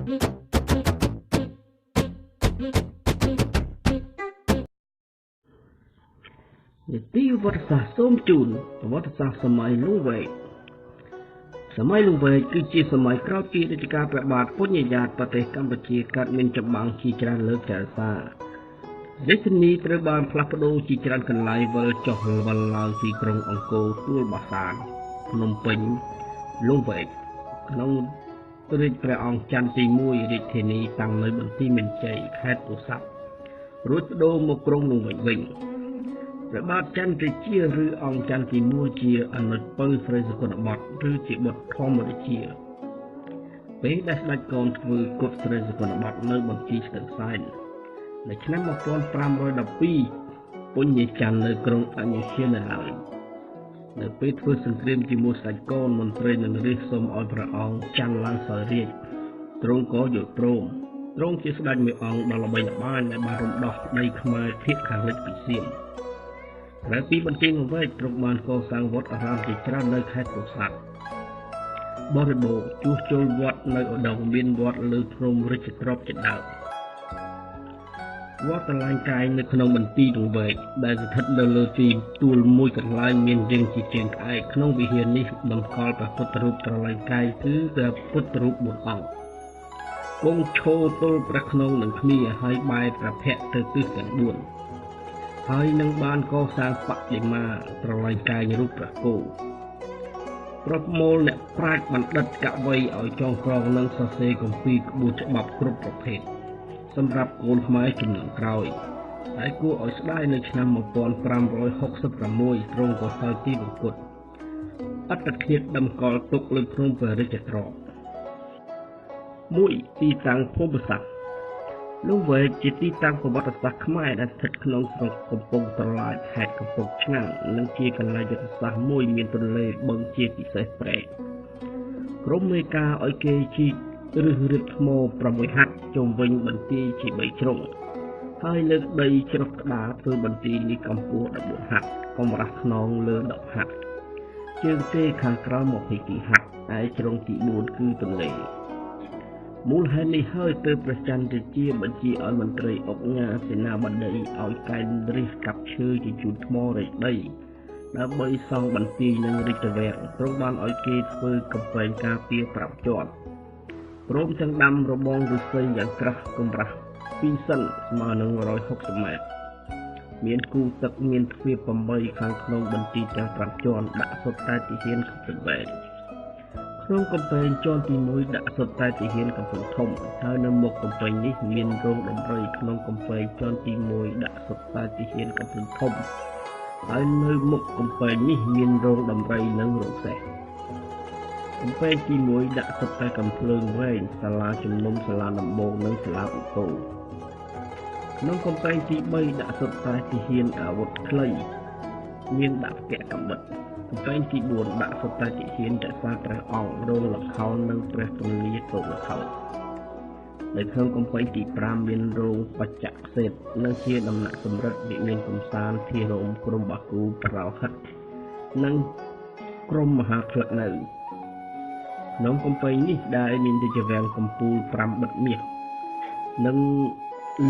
នីតិវត្តសាស្ត្រសូមជូនប្រវត្តិសាស្ត្រសម័យលង្វែកសម័យលង្វែកគឺជាសម័យក្រោយពីរាជការព្រះបាទពុញយ៉ាតប្រទេសកម្ពុជាកើតមានចម្បាំងជាច្រើនលើកចរសាររាជធានីត្រូវបានផ្លាស់ប្ដូរជាច្រើនកន្លែងវិលចុះវិលឡើងពីក្រុងអង្គរទួលបាសានភ្នំពេញលង្វែកក្នុងរាជព្រះអង្គច័ន្ទទី1រាជធានីតាំងនៅបន្ទាយមានជ័យខេត្តពោធិ៍សាត់រួចប្ដូរមកក្រុងលង្វែកវិញព្រះបាទច័ន្ទរាជាឬអង្គច័ន្ទទី1ជាអនុជពៅស្រីសុគន្ធបុត្រឬជាបុត្រធម្មរាជាពេលដែលស្ដេចកូនធ្វើគុតស្រីសុគន្ធបុត្រនៅបន្ទាយស្ទឹងសែននៅឆ្នាំ1512ពុញញច័ន្ទនៅក្រុងអយុធ្យានៅឡើយនៅពេលធ្វើសង្គ្រាមជាមួយស្ដេចកូនមន្ត្រីនឹងរាជសូមឲ្យព្រះអង្គច័ន្ទឡើងសោយរាជទ្រង់ក៏យល់ព្រមទ្រង់ជាស្ដេចមួយអង្គដ៏ល្បីល្បាញដែលបានរំដោះដីខ្មែរភាគខាងលិចពីសៀមក្រៅពីបន្ទាយលង្វែកទ្រង់បានកសាងវត្តអារាមជាច្រើននៅខេត្តពោធិ៍សាត់បរិបូរណ៍ជួសជុលវត្តនៅឧដុង្គមានវត្តលើភ្នំរាជទ្រព្យជាដើមវត្តតឡាញកាយនៅក្នុងបន្ទាយលង្វែកដែលស្ថិតនៅលើទីទួលមួយកន្លែងមានរាងជាជើងក្អែកក្នុងវិហារនេះតម្កល់ព្រះពុទ្ធរូបតឡាញកាយគឺព្រះពុទ្ធរូប4អង្គគង់ឈរទល់ព្រះខ្នងនឹងគ្នាហើយបែរព្រះភ័ក្ត្រទៅទិសទាំង4ហើយនឹងបានកសាងបដិមាត្រឡាញកាយរូបព្រះគោប្រមូលអ្នកប្រាជ្ញបណ្ឌិតកវីឲ្យចងក្រងនិងសរសេរគម្ពីរក្បួនច្បាប់គ្រប់ប្រភេទសម្រាប់កូនខ្មែរជំនាន់ក្រោយហើយគួរឲ្យស្ដាយនៅឆ្នាំ1566ទ្រង់ក៏សោយទីបង្គត់អត្តឃាតតម្កល់ទុកលើភ្នំព្រះរាជទ្រព្យ1ទីតាំងភូមិសាស្ត្រលង្វែកជាទីតាំងប្រវត្តិសាស្ត្រខ្មែរដែលស្ថិតក្នុងស្រុកកំពង់ត្រឡាចខេត្តកំពង់ឆ្នាំងនិងជាកន្លែងយុទ្ធសាស្ត្រមួយមានទន្លេបឹងជាពិសេសព្រែកក្រុមមេការឲ្យគេជីកឬរៀបថ្ម6ហត្ថជុំវិញបន្ទាយជា3ជ្រុងហើយលើកដីច្រោះក្តារធ្វើបន្ទាយនេះកម្ពស់14ហត្ថកម្រាស់ខ្នងលើ10ហត្ថជើងទេខាងក្រោម22ហត្ថឯជ្រុងទី4គឺទន្លេមូលហេតុនេះហើយទើបព្រះច័ន្ទរាជាបញ្ជាឲ្យមន្ត្រីអុកញ៉ាសេនាបតីឲ្យកែងរិះកាប់ឈើជាជួនថ្មរែកដីដើម្បីសង់បន្ទាយនិងរាជវាំងទ្រង់បានឲ្យគេធ្វើកំពែងការពារ5ជាន់ព្រមទាំងដាំរបងឫស្សីយ៉ាងក្រាស់កម្រាស់2សិនស្មើនឹង160ម៉ែត្រមានគូទឹកមានទ្វារ8ខាងក្នុងបន្ទាយទាំង5ជាន់ដាក់សុទ្ធតែទាហានកំពង់វែងក្នុងកំពែងជាន់ទី1ដាក់សុទ្ធតែទាហានកំពង់ធំហើយនៅមុខកំពែងនេះមានរោងដំរីក្នុងកំពែងជាន់ទី1ដាក់សុទ្ធតែទាហានកំពង់ធំហើយនៅមុខកំពែងនេះមានរោងដំរីនិងរោងសេះកំពែងទី1ដាក់សុទ្ធតែកំភ្លើងវែងសាលាជំនុំសាលាដំបងនិងសាលាអង្គរក្នុងកំពែងទី3ដាក់សុទ្ធតែទាហានអាវុធខ្លីមានដាក់ពាក់កាំបិតកំពែងទី4ដាក់សុទ្ធតែទាហានរក្សាព្រះអង្គរោងលខោននិងព្រះទលាទោលខោននៅក្នុងកំពែងទី5មានរោងបច្ចៈសេតនិងជាដំណាក់សម្រិទ្ធវិមានកំសាន្តធារោមក្រុមបាគូប្រោហិតនិងក្រុមមហាផ្លឹកនៅក្នុងកំពែងនេះដែលមានរាជវាំងកំពូល5បិទមាសនិង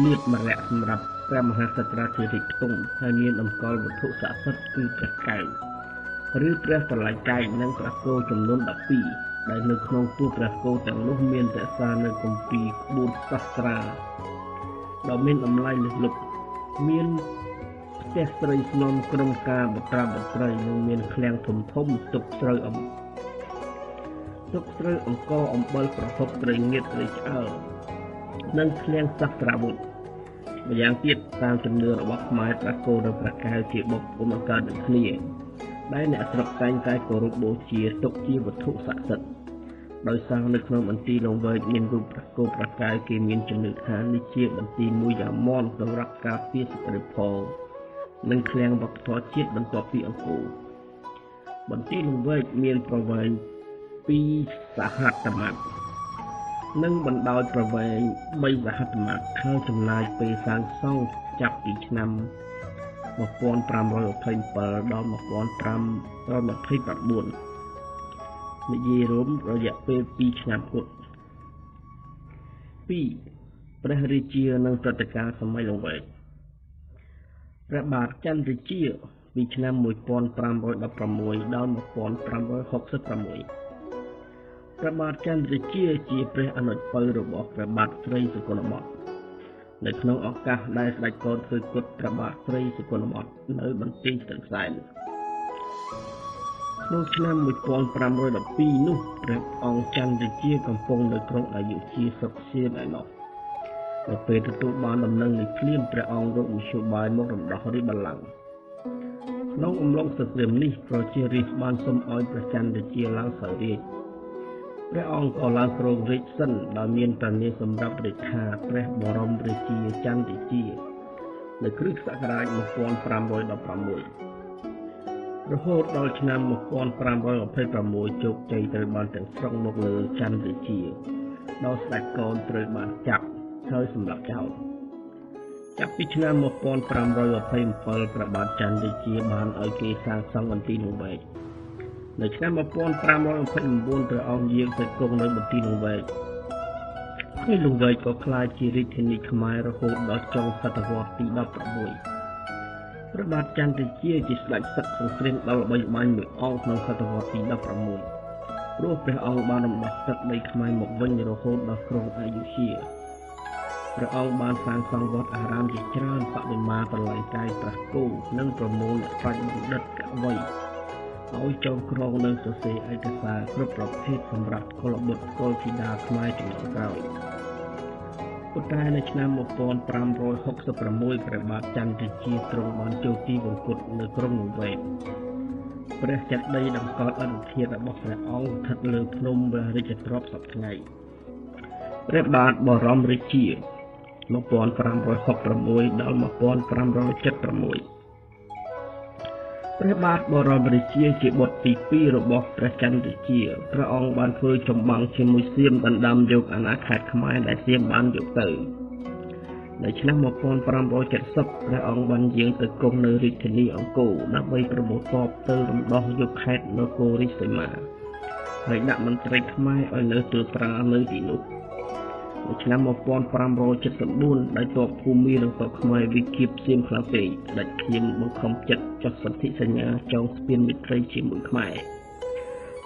លាតមរៈសម្រាប់ព្រះមហាក្សត្រាធិរាជផ្ទុំហើយមានតម្កល់វត្ថុស័ក្តិសិទ្ធិគឺព្រះកែវឬព្រះតឡាញកាយនិងព្រះគោចំនួន12ដែលនៅក្នុងទូព្រះគោទាំងនោះមានរក្សានៅគម្ពីរក្បួនសាស្ត្រាដ៏មានតម្លៃលើសលប់មានផ្ទះស្រីស្នំក្រុមការបត្រាបត្រីនិងមានឃ្លាំងធំធំទុកស្រូវអង្គអំបិលប្រហុកត្រីងៀតត្រីឆ្អើរនិងឃ្លាំងសាស្ត្រាវុធម្យ៉ាងទៀតតាមជំនឿរបស់ខ្មែរព្រះគោនិងព្រះកែវជាបុព្វបុរសកើតនឹងគ្នាដែលអ្នកស្រុកតែងតែគោរពបូជាទុកជាវត្ថុស័ក្តិសិទ្ធិដោយសារនៅក្នុងបន្ទាយលង្វែកមានរូបព្រះគោព្រះកែវគេមានជំនឿថានេះជាបន្ទាយមួយយ៉ាងមាំសម្រាប់ការពារសក្តិផលនិងឃ្លាំងវប្បធម៌ជាតិបន្ទាប់ពីអង្គរបន្ទាយលង្វែកមានប្រវែង2សហត្ថម៉ាត្រនិងបណ្ដោយប្រវែង3សហត្ថម៉ាត្រហើយចំណាយពេលសាងសង់ចាប់ពីឆ្នាំ1527ដល់1529និយាយរួមរយៈពេល2ឆ្នាំគត់ 2ព្រះរាជានិងព្រឹត្តិការណ៍សម័យលង្វែកព្រះបាទចន្ទរាជាពីឆ្នាំ1516ដល់1566ព្រះបាទចន្ទរាជាជាព្រះអនុជពៅរបស់ព្រះបាទស្រីសុគន្ធបុត្រនៅក្នុងឱកាសដែលស្ដេចកូនធ្វើគុតព្រះបាទស្រីសុគន្ធបុត្រនៅបន្ទាយស្ទឹងសែនក្នុងឆ្នាំ1512នោះព្រះអង្គចន្ទរាជាកំពុងនៅក្រុងអយុធ្យាសុខសៀនឯណោះនៅពេលទទួលបានដំណឹងនៃភ្លាមព្រះអង្គរកមធ្យោបាយមករំដោះរាជបល្ល័ង្កក្នុងអំឡុងសង្គ្រាមនេះប្រជារាស្ត្របានសុំឲ្យព្រះចន្ទរាជាឡើងសោយរាជ្យព្រះអង្គក៏ឡើងគ្រងរាជ្យសិនដោយមានព្រះនាមសម្រាប់រាជថាព្រះបរមរាជាចន្ទរាជានៅគ្រិស្តសករាជ1516រហូតដល់ឆ្នាំ1526ជោគជ័យត្រូវបានទាំងស្រុងមកលើចន្ទរាជាដោយស្ដេចកូនត្រូវបានចាប់ហើយសម្លាប់ចោលចាប់ពីឆ្នាំ1527ព្រះបាទចន្ទរាជាបានឲ្យគេសាងសង់មន្ទីរលង្វែកនៅឆ្នាំ1529ព្រះអង្គយាងទៅគង់នៅមន្ទីរលង្វែកហើយលង្វែកក៏ក្លាយជារាជធានីខ្មែររហូតដល់ចុងសតវត្សទី16ព្រះបាទចន្ទរាជាជាស្ដេចសឹកសង្គ្រាមដ៏ល្បីល្បាញមួយអង្គក្នុងសតវត្សទី16ព្រោះព្រះអង្គបានរំដោះទឹកដីខ្មែរមកវិញរហូតដល់ក្រុងអយុធ្យាព្រះអង្គបានសាងសង់វត្តអារាមជាច្រើនបដិមាកន្លែងកាយប្រះគោនិងប្រមូលអ្នកប្រាជ្ញបណ្ឌិតកវីឲ្យចងក្រងនិងសរសេរឯកសារគ្រប់ប្រភេទសម្រាប់កុលបុត្រកុលធីតាខ្មែរជំនាន់ក្រោយប៉ុន្តែនៅឆ្នាំ1566ព្រះបាទចន្ទរាជាទ្រង់បានចូលទីវង្គតនៅក្រុងលង្វែកព្រះចេតិយតម្កល់អនុធាតុរបស់ព្រះអង្គស្ថិតលើភ្នំព្រះរាជទ្រព្យសព្វថ្ងៃព្រះបាទបរមរាជា1566ដល់1576ព្រះបាទបរមរាជាជាបុត្រទី2របស់ព្រះចន្ទរាជាព្រះអង្គបានធ្វើចម្បាំងជាមួយសៀមដណ្ដើមយកអាណាខេត្តខ្មែរដែលសៀមបានយកទៅនៅឆ្នាំ1570ព្រះអង្គបានយាងទៅគង់នៅរាជធានីអង្គរដើម្បីប្រមូលទ័ពទៅរំដោះយកខេត្តនគររាជសីមាហើយដាក់មន្ត្រីខ្មែរឲ្យនៅត្រួតត្រានៅទីនោះនៅឆ្នាំ1574ដោយទ័ពភូមិនិងទ័ពខ្មែរវិគៀបសៀមខ្លាំងពេកស្ដេចខៀមបង្ខំចិត្តចុះសន្ធិសញ្ញាចងស្ពានមិត្តរីជាមួយខ្មែរ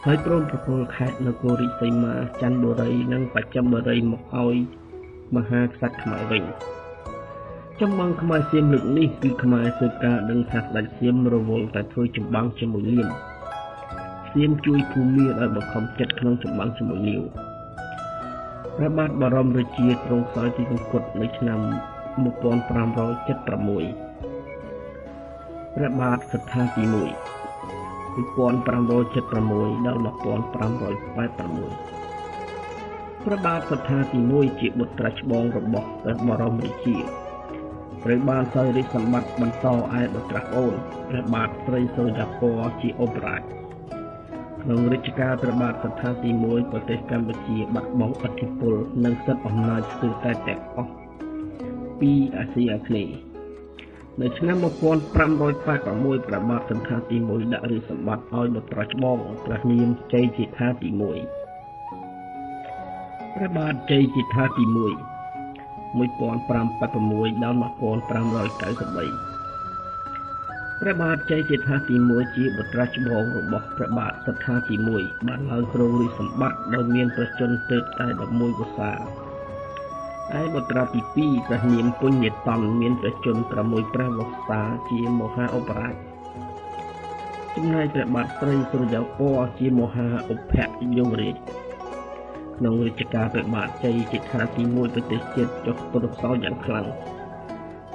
ហើយព្រមប្រគល់ខេត្តនគររាជសីមាចន្ទបុរីនិងបច្ចឹមបុរីមកឲ្យមហាក្សត្រខ្មែរវិញចម្បាំងខ្មែរសៀមលើកនេះគឺខ្មែរធ្វើការដឹងថាស្ដេចសៀមរវល់តែធ្វើចម្បាំងជាមួយលៀនសៀមជួយភូមិឲ្យបង្ខំចិត្តក្នុងចម្បាំងជាមួយលាវព្រះបាទបរមរាជាទ្រង់សោយទីវង្គតនៅឆ្នាំ1576ព្រះបាទសត្ថាទី1 1576ដល់1586ព្រះបាទសត្ថាទី1ជាបុត្រច្បងរបស់ព្រះបរមរាជាត្រូវបានសោយរាជសម្បត្តិបន្តឯបុត្រប្អូនព្រះបាទស្រីសុរិយាភរណ៍ជាឧបរាជក្នុងរាជការព្រះបាទសត្ថាទី1ប្រទេសកម្ពុជាបាត់បង់ឥទ្ធិពលនិងសិទ្ធិអំណាចស្ទើរតែទាំងអស់ពីអាស៊ីអាគ្នេយ៍នៅឆ្នាំ1586ព្រះបាទសត្ថាទី1ដាក់រាជសម្បត្តិឲ្យបុត្រច្បងព្រះនាមជ័យជេដ្ឋាទី1ព្រះបាទជ័យជេដ្ឋាទី1 1586ដល់1593ព្រះបាទជ័យជេដ្ឋាទី1ជាបុត្រច្បងរបស់ព្រះបាទសត្ថាទី1បានឡើងគ្រងរាជសម្បត្តិដោយមានព្រះជន្មទើបតែ11វស្សាឯបុត្រទី2ព្រះនាមពុញ្ញតន្តមានព្រះជន្ម6ព្រះវស្សាជាមហាឧបរាជចំណែកព្រះបាទស្រីសុរិយាភរណ៍ជាមហាឧបយមរាជក្នុងរាជការព្រះបាទជ័យជេដ្ឋាទី1ប្រទេសជាតិចុះទរសោយ៉ាងខ្លាំង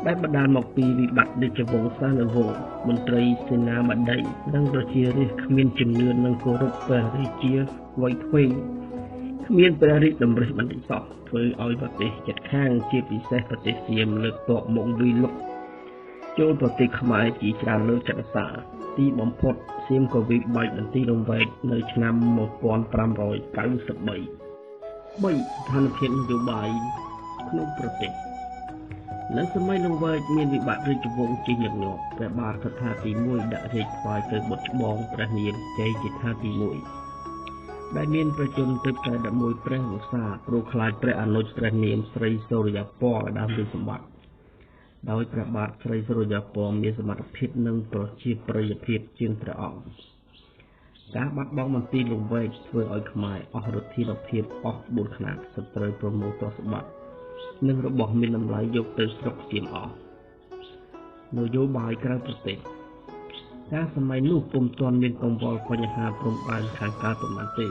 ដែលបណ្ដាលមកពីវិបត្តិរាជវង្សានុវង្សមន្ត្រីសេនាបតីនិងប្រជារាស្ត្រគ្មានជំនឿនិងគោរពព្រះរាជាវ័យក្មេងគ្មានព្រះរាជតម្រិះបន្តិចសោះធ្វើឲ្យប្រទេសជិតខាងជាពិសេសប្រទេសសៀមលើកទ័ពមកវាយលុកចូលប្រទេសខ្មែរជាច្រើនលើកចាត់វិសាទីបំផុតសៀមក៏វិបែកបន្ទាយលង្វែកនៅឆ្នាំ1593 ស្ថានភាពនយោបាយក្នុងប្រទេសនៅសម័យលង្វែកមានវិបត្តិរាជវង្សជាញឹកញាប់ព្រះបាទសត្ថាទី1ដាក់រាជថ្វាយទៅបុត្រច្បងព្រះនាមជ័យជេដ្ឋាទី1 ដែលមានប្រជជនទើបតែ11ព្រះវស្សាព្រោះខ្លាចព្រះអនុជព្រះនាមស្រីសូរ្យាពណ៌ដើមរាជសម្បត្តិដោយព្រះបាទស្រីសូរ្យាពណ៌មានសមត្ថភាពនិងប្រជាប្រិយភាពជាងព្រះអង្គការបាត់បង់មន្ទីរលង្វែកធ្វើឲ្យខ្មែរអស់រដ្ឋាភិបាលអស់4ខ្នាតសត្រូវប្រមូលទ្រព្យសម្បត្តិនិងរបស់មានតម្លៃយកទៅស្រុកសៀមអស់នយោបាយក្រៅប្រទេសការសម័យនោះពុំទាន់មានកង្វល់បញ្ហាព្រំដែនខាងកើតប៉ុន្មានទេ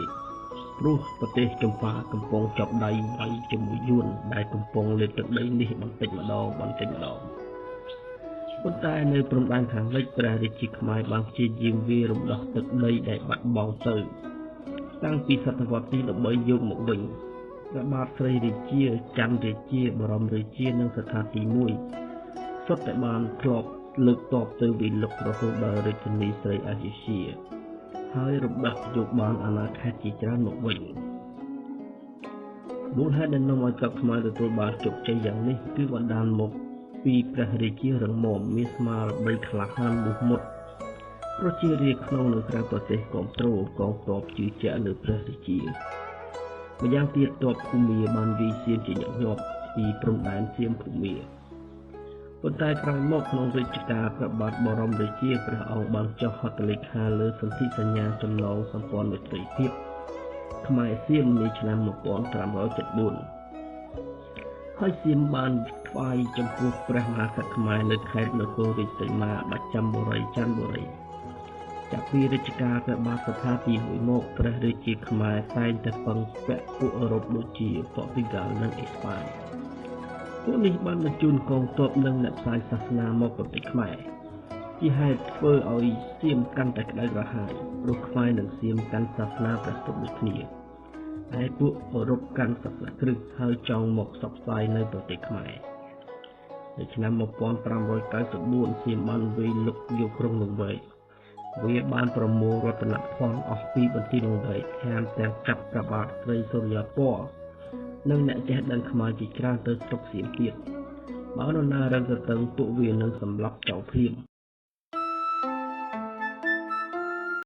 ព្រោះប្រទេសចម្ប៉ាកំពុងចាប់ដៃវាយជាមួយយួនដែលកំពុងលេបទឹកដីនេះបន្តិចម្ដងប៉ុន្តែនៅព្រំដែនខាងលិចព្រះរាជាខ្មែរបានព្យាយាមវាយរំដោះទឹកដីដែលបាត់បង់ទៅតាំងពីសតវត្សទី13យកមកវិញព្រះបាទស្រីរាជាច័ន្ទរាជាបរមរាជានិងស្ថានទី1សុទ្ធតែបានធ្លាប់លើកតបទៅវិលុករហូតដល់រាជធានីស្រីអាស៊ីជាហើយរំដោះយកបានអាណាខេត្តជាច្រើនមកវិញមូលហេតុដែលនាំឲ្យកុកខ្មែរទទួលបានជោគជ័យយ៉ាងនេះគឺបណ្ដាលមកពីព្រះរាជារឹងមាំមានស្មារតីក្លាហានមោះមុតប្រជារាស្ត្រក្នុងនិងក្រៅប្រទេសគាំទ្រកងទ័ពជឿជាក់លើព្រះរាជាម្យ៉ាងទៀតទ័ពភូមាបានវាយសៀមជាញឹកញាប់ពីព្រំដែនសៀមភូមាប៉ុន្តែក្រោយមកក្នុងរាជការព្រះបាទបរមរាជាព្រះអង្គបានចុះហត្ថលេខាលើសន្ធិសញ្ញាចំណងសម្ព័ន្ធមិត្តភាពខ្មែរសៀមនាឆ្នាំ1574ហើយសៀមបានថ្វាយចំពោះព្រះមហាក្សត្រខ្មែរនៅខេត្តនគររាជសីមាបាច់ចាំបុរីច័ន្ទបុរីចាប់ពីរាជការព្រះបាទសត្ថាទី1មកព្រះរាជាខ្មែរតែងតែពឹងពាក់ពួកអឺរ៉ុបដូចជាប៉ូទុយហ្គាល់និងអេស្ប៉ាញពួកនេះបានបញ្ជូនកងទ័ពនិងអ្នកផ្សាយសាសនាមកប្រទេសខ្មែរជាហេតុធ្វើឲ្យសៀមកាន់តែក្តៅក្រហាយព្រោះខ្មែរនិងសៀមកាន់សាសនាព្រះពុទ្ធដូចគ្នាហើយពួកអឺរ៉ុបកាន់សាសនាគ្រិស្តហើយចង់មកសព្វផ្សាយនៅប្រទេសខ្មែរនៅឆ្នាំ1594សៀមបានវាយលុកយកក្រុងលង្វែកវាបានប្រមូលរតនភណ្ឌអស់ពីបន្ទាយលង្វែកថែមទាំងចាប់ព្រះបាទស្រីសូរ្យាពណ៌និងអ្នកចេះដឹងខ្មែរជាច្រើនទៅស្រុកសៀមទៀតបើនរណារឹងទទឹងពួកវានឹងសម្លាប់ចោលភ្លាម